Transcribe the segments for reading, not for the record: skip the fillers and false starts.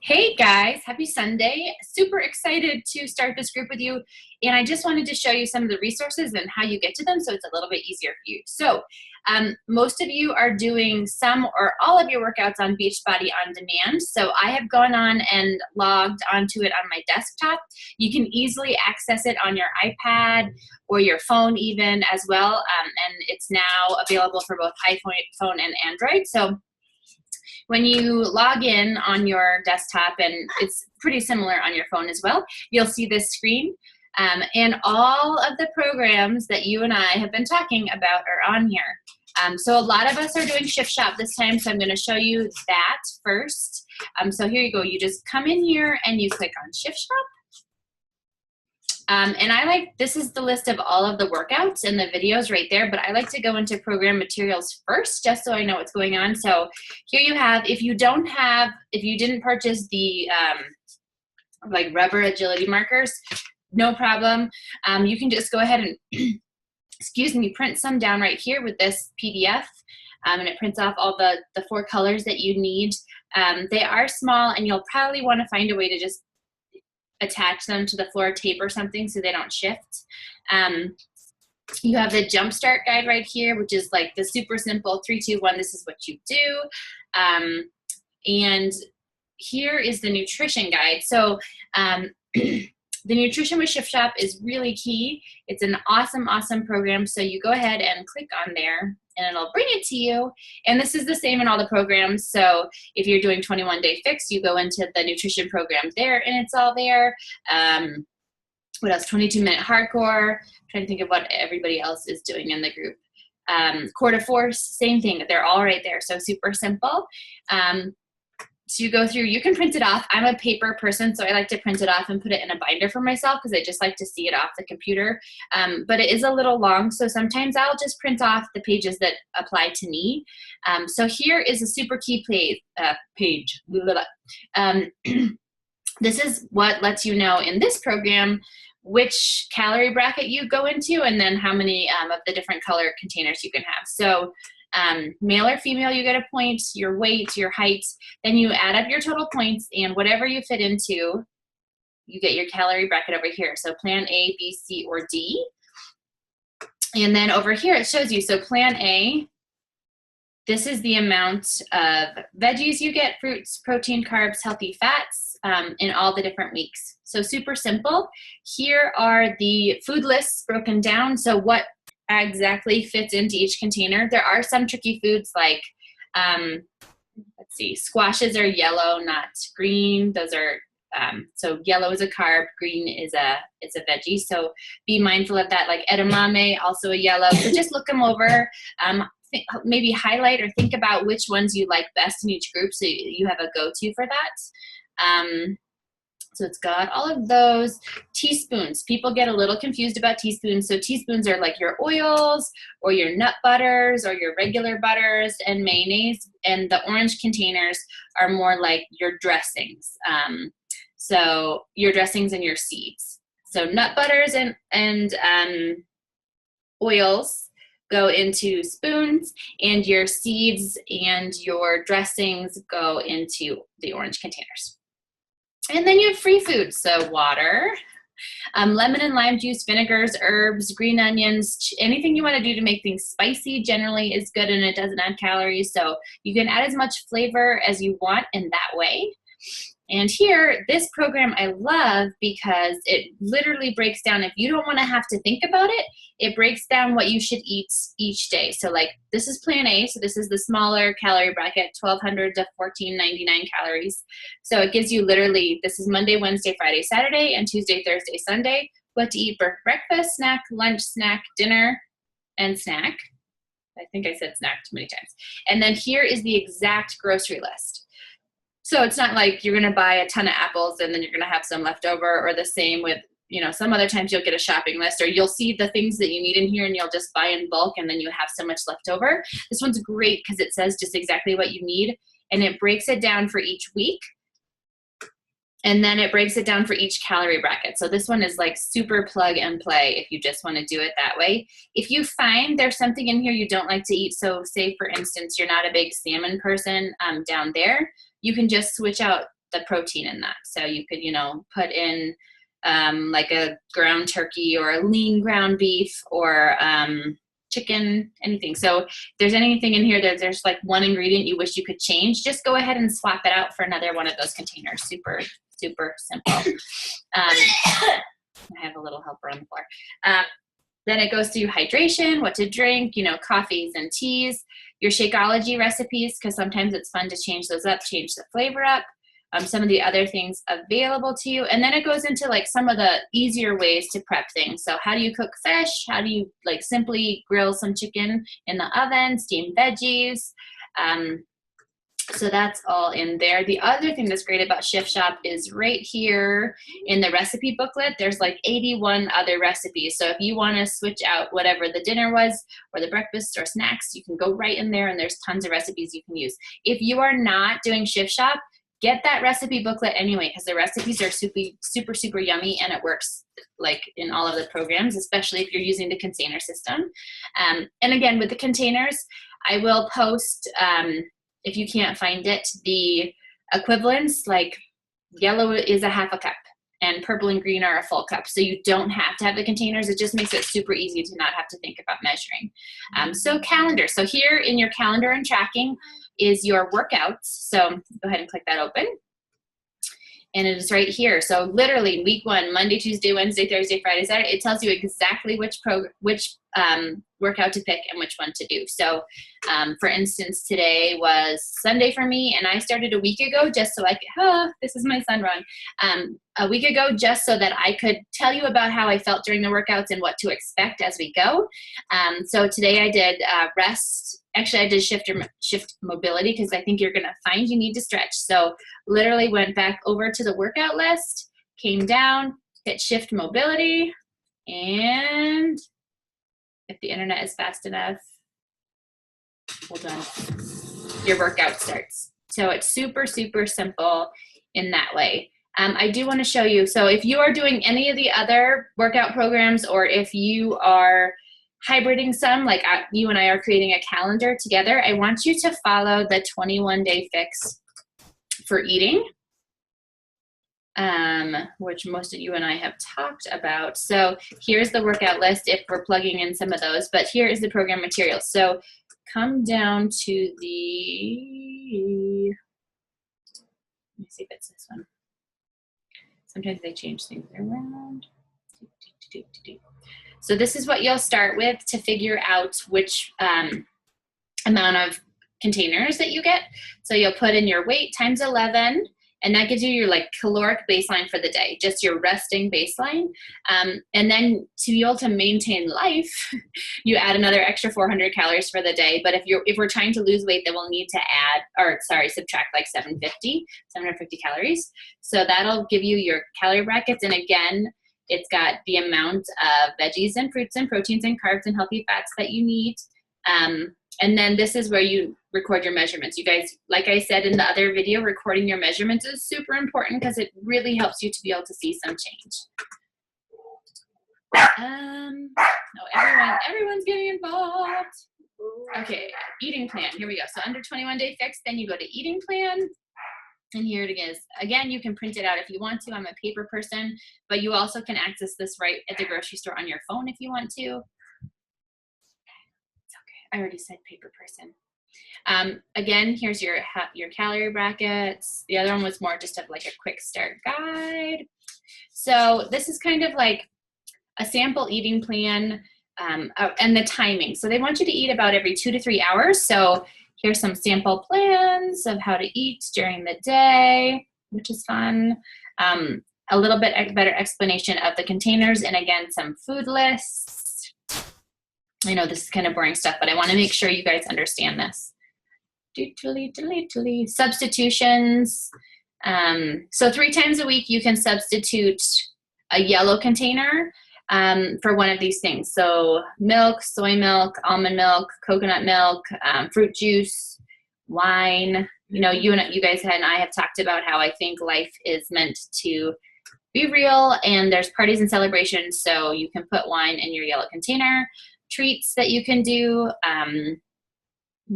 Hey guys, happy Sunday. Super excited to start this group with you. And I just wanted to show you some of the resources and how you get to them so it's a little bit easier for you. So most of you are doing some or all of your workouts on Beachbody on demand. So I have gone on and logged onto it on my desktop. You can easily access it on your iPad or your phone even as well. And it's now available for both iPhone and Android. So when you log in on your desktop, and it's pretty similar on your phone as well, you'll see this screen. And all of the programs that you and I have been talking about are on here. So a lot of us are doing Shift Shop this time, so I'm going to show you that first. So here you go. You just come in here and you click on Shift Shop. And this is the list of all of the workouts and the videos right there, but I like to go into program materials first, just so I know what's going on. So here you have, if you didn't purchase the like rubber agility markers, no problem. You can just go ahead and, excuse me, print some down right here with this PDF. And it prints off all the 4 colors that you need. They are small, and you'll probably want to find a way to just attach them to the floor tape or something so they don't shift. You have the Jumpstart guide right here, which is like the super simple 3, 2, 1, this is what you do. And here is the nutrition guide. So the nutrition with Shift Shop is really key. It's an awesome, awesome program. So you go ahead and click on there and it'll bring it to you. And this is the same in all the programs. So if you're doing 21 Day Fix, you go into the nutrition program there and it's all there. What else? 22-minute hardcore. I'm trying to think of what everybody else is doing in the group. Core to Force, same thing. They're all right there. So super simple. So you go through, you can print it off. I'm a paper person, so I like to print it off and put it in a binder for myself because I just like to see it off the computer. But it is a little long, so sometimes I'll just print off the pages that apply to me. So here is a super key page. This is what lets you know in this program which calorie bracket you go into and then how many of the different color containers you can have. So male or female, you get a point, your weight, your height, then you add up your total points, and whatever you fit into, you get your calorie bracket over here. So plan A, B, C, or D. And then over here it shows you, so plan A, this is the amount of veggies you get, fruits, protein, carbs, healthy fats, in all the different weeks. So super simple. Here are the food lists broken down. So what exactly fits into each container. There are some tricky foods like, let's see, squashes are yellow, not green. Those are, so yellow is a carb, green is a veggie. So be mindful of that, like edamame, also a yellow. So just look them over. Maybe highlight or think about which ones you like best in each group so you have a go-to for that. So it's got all of those. Teaspoons. People get a little confused about teaspoons. So teaspoons are like your oils or your nut butters or your regular butters and mayonnaise. And the orange containers are more like your dressings. So your dressings and your seeds. So nut butters and oils go into spoons, and your seeds and your dressings go into the orange containers. And then you have free foods, so water, lemon and lime juice, vinegars, herbs, green onions, anything you want to do to make things spicy generally is good, and it doesn't add calories. So you can add as much flavor as you want in that way. And here, this program I love because it literally breaks down, if you don't want to have to think about it, it breaks down what you should eat each day. So like this is plan A, so this is the smaller calorie bracket, 1,200 to 1,499 calories. So it gives you literally, this is Monday, Wednesday, Friday, Saturday, and Tuesday, Thursday, Sunday, what to eat for breakfast, snack, lunch, snack, dinner, and snack. I think I said snack too many times. And then here is the exact grocery list. So it's not like you're going to buy a ton of apples and then you're going to have some left over, or the same with, you know, some other times you'll get a shopping list, or you'll see the things that you need in here and you'll just buy in bulk and then you have so much left over. This one's great because it says just exactly what you need, and it breaks it down for each week. And then it breaks it down for each calorie bracket. So this one is like super plug and play if you just want to do it that way. If you find there's something in here you don't like to eat, so say for instance, you're not a big salmon person down there, you can just switch out the protein in that. So you could, you know, put in like a ground turkey or a lean ground beef or chicken, anything. So if there's anything in here that there's like one ingredient you wish you could change, just go ahead and swap it out for another one of those containers. Super, super simple. I have a little helper on the floor. Then it goes through hydration, what to drink, you know, coffees and teas, your Shakeology recipes, because sometimes it's fun to change those up, change the flavor up, some of the other things available to you. And then it goes into like some of the easier ways to prep things. So how do you cook fish? How do you like simply grill some chicken in the oven, steam veggies? So that's all in there. The other thing that's great about Shift Shop is right here in the recipe booklet, there's like 81 other recipes. So if you want to switch out whatever the dinner was or the breakfast or snacks, you can go right in there and there's tons of recipes you can use. If you are not doing Shift Shop, get that recipe booklet anyway, because the recipes are super, super yummy and it works like in all of the programs, especially if you're using the container system. And again, with the containers, I will post, if you can't find it, the equivalents, like yellow is a half a cup and purple and green are a full cup. So you don't have to have the containers. It just makes it super easy to not have to think about measuring. So calendar. So here in your calendar and tracking is your workouts. So go ahead and click that open. And it is right here. So literally week 1, Monday, Tuesday, Wednesday, Thursday, Friday, Saturday, it tells you exactly which workout to pick and which one to do. So for instance, today was Sunday for me, and I started a week ago just so I could, this is my son, Ron, a week ago just so that I could tell you about how I felt during the workouts and what to expect as we go. So today I did rest. Actually, I did shift mobility because I think you're going to find you need to stretch. So literally went back over to the workout list, came down, hit shift mobility, and if the internet is fast enough, hold on, your workout starts. So it's super, super simple in that way. I do want to show you, so if you are doing any of the other workout programs or if you are hybriding some, like you and I are creating a calendar together, I want you to follow the 21-day fix for eating, which most of you and I have talked about. So here's the workout list if we're plugging in some of those, but here is the program material. So come down to the, let me see if it's this one. Sometimes they change things around. So this is what you'll start with to figure out which amount of containers that you get. So you'll put in your weight times 11, and that gives you your like caloric baseline for the day, just your resting baseline. And then to be able to maintain life, you add another extra 400 calories for the day. But if we're trying to lose weight, then we'll need to subtract like 750 calories. So that'll give you your calorie brackets. And again, it's got the amount of veggies and fruits and proteins and carbs and healthy fats that you need. And then this is where you record your measurements. You guys, like I said in the other video, recording your measurements is super important because it really helps you to be able to see some change. Everyone's getting involved. Okay, eating plan, here we go. So under 21-day fix, then you go to eating plan. And here it is. Again, you can print it out if you want to. I'm a paper person, but you also can access this right at the grocery store on your phone if you want to. It's okay. I already said paper person. Again, here's your calorie brackets. The other one was more just of like a quick start guide. So this is kind of like a sample eating plan and the timing. So they want you to eat about every 2 to 3 hours. So here's some sample plans of how to eat during the day, which is fun. A little bit better explanation of the containers, and again, some food lists. I know this is kind of boring stuff, but I want to make sure you guys understand this. Substitutions. So 3 times a week, you can substitute a yellow container for one of these things. So milk, soy milk, almond milk, coconut milk, fruit juice, wine. You know, you guys and I have talked about how I think life is meant to be real, and there's parties and celebrations, so you can put wine in your yellow container. Treats that you can do.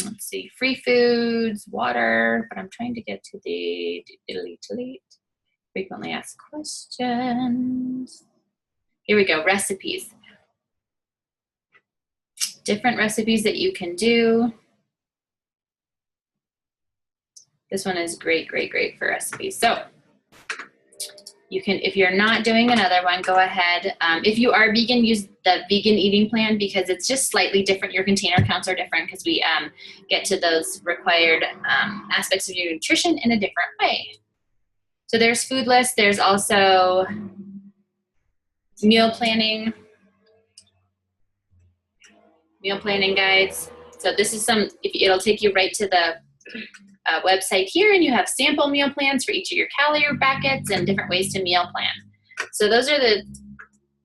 let's see, free foods, water, but I'm trying to get to the delete, frequently asked questions. Here we go, recipes. Different recipes that you can do. This one is great, great, great for recipes. So you can, if you're not doing another one, go ahead. If you are vegan, use the vegan eating plan because it's just slightly different. Your container counts are different because we get to those required aspects of your nutrition in a different way. So there's food lists. There's also meal planning guides. So this is it'll take you right to the website here, and you have sample meal plans for each of your calorie brackets and different ways to meal plan. So those are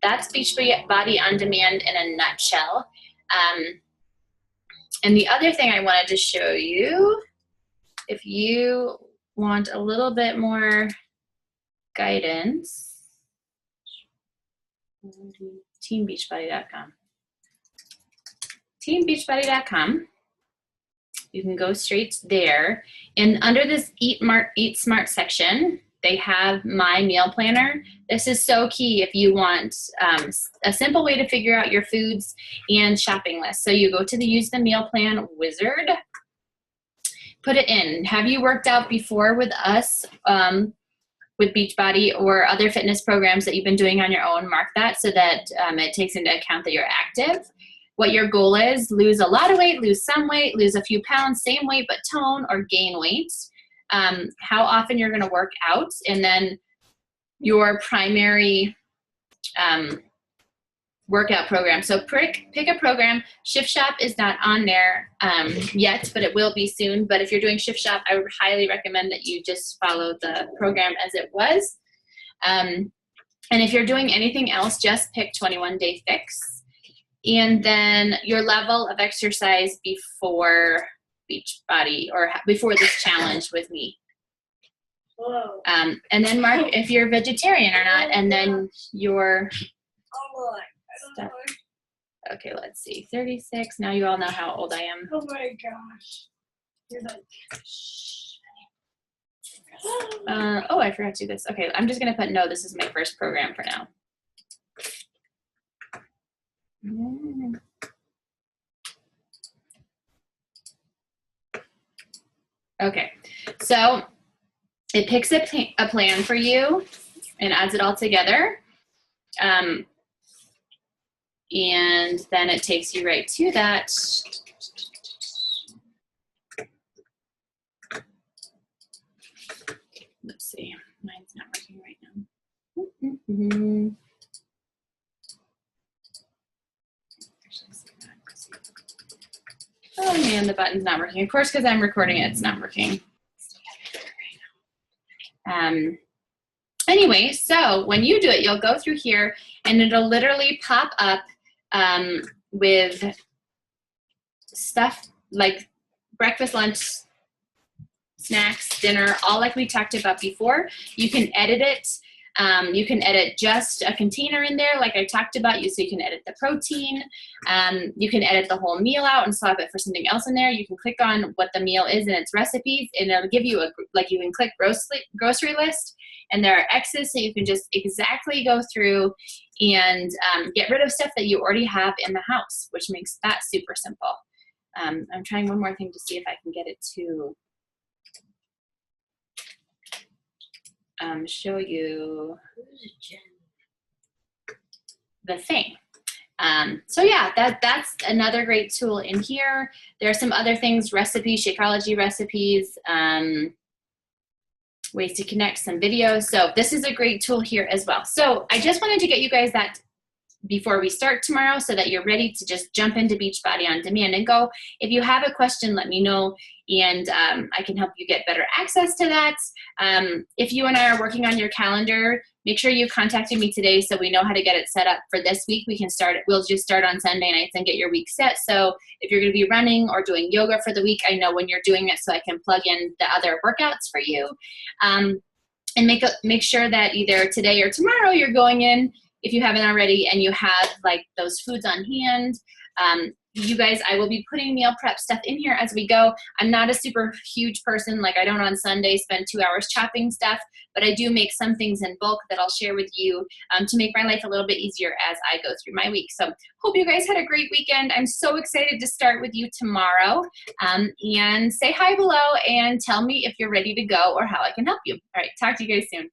that's Beachbody On Demand in a nutshell. And the other thing I wanted to show you, if you want a little bit more guidance, teambeachbody.com. Teambeachbody.com. You can go straight there. And under this Eat Smart section, they have My Meal Planner. This is so key if you want a simple way to figure out your foods and shopping list. So you go to the Use the Meal Plan wizard, put it in. Have you worked out before with us, with Beachbody or other fitness programs that you've been doing on your own? Mark that so that it takes into account that you're active. What your goal is, lose a lot of weight, lose some weight, lose a few pounds, same weight but tone, or gain weight. How often you're gonna work out, and then your primary workout program. So pick a program. Shift Shop is not on there yet, but it will be soon. But if you're doing Shift Shop, I would highly recommend that you just follow the program as it was. And if you're doing anything else, just pick 21 Day Fix. And then your level of exercise before Beachbody or before this challenge with me. Whoa. And then mark if you're vegetarian or not, and then your stuff. Okay, let's see, 36. Now you all know how old I am. Oh my gosh. You're like, oh, I forgot to do this. Okay, I'm just gonna put no, this is my first program for now. Okay, so it picks a plan for you and adds it all together. And then it takes you right to that. Let's see, mine's not working right now. Oh man, the button's not working. Of course, because I'm recording it, it's not working. Anyway, so when you do it, you'll go through here and it'll literally pop up with stuff like breakfast, lunch, snacks, dinner, all like we talked about before. You can edit it. You can edit just a container in there like I talked about, so you can edit the protein. You can edit the whole meal out and swap it for something else in there. You can click on what the meal is and its recipes, and it'll give you you can click grocery list, and there are X's, so you can just exactly go through and get rid of stuff that you already have in the house, which makes that super simple. I'm trying one more thing to see if I can get it to show you the thing. So yeah, that's another great tool in here. There are some other things, recipes, Shakeology recipes, ways to connect, some videos. So this is a great tool here as well. So I just wanted to get you guys that before we start tomorrow so that you're ready to just jump into Beachbody On Demand and go. If you have a question, let me know, and I can help you get better access to that. If you and I are working on your calendar, make sure you contacted me today so we know how to get it set up for this week. We can start, we'll just start on Sunday nights and get your week set. So if you're gonna be running or doing yoga for the week, I know when you're doing it so I can plug in the other workouts for you. And make sure that either today or tomorrow you're going in, if you haven't already, and you have like those foods on hand. you guys, I will be putting meal prep stuff in here as we go. I'm not a super huge person, like I don't on Sunday spend 2 hours chopping stuff, but I do make some things in bulk that I'll share with you to make my life a little bit easier as I go through my week. So hope you guys had a great weekend. I'm so excited to start with you tomorrow. And say hi below and tell me if you're ready to go or how I can help you. All right, talk to you guys soon.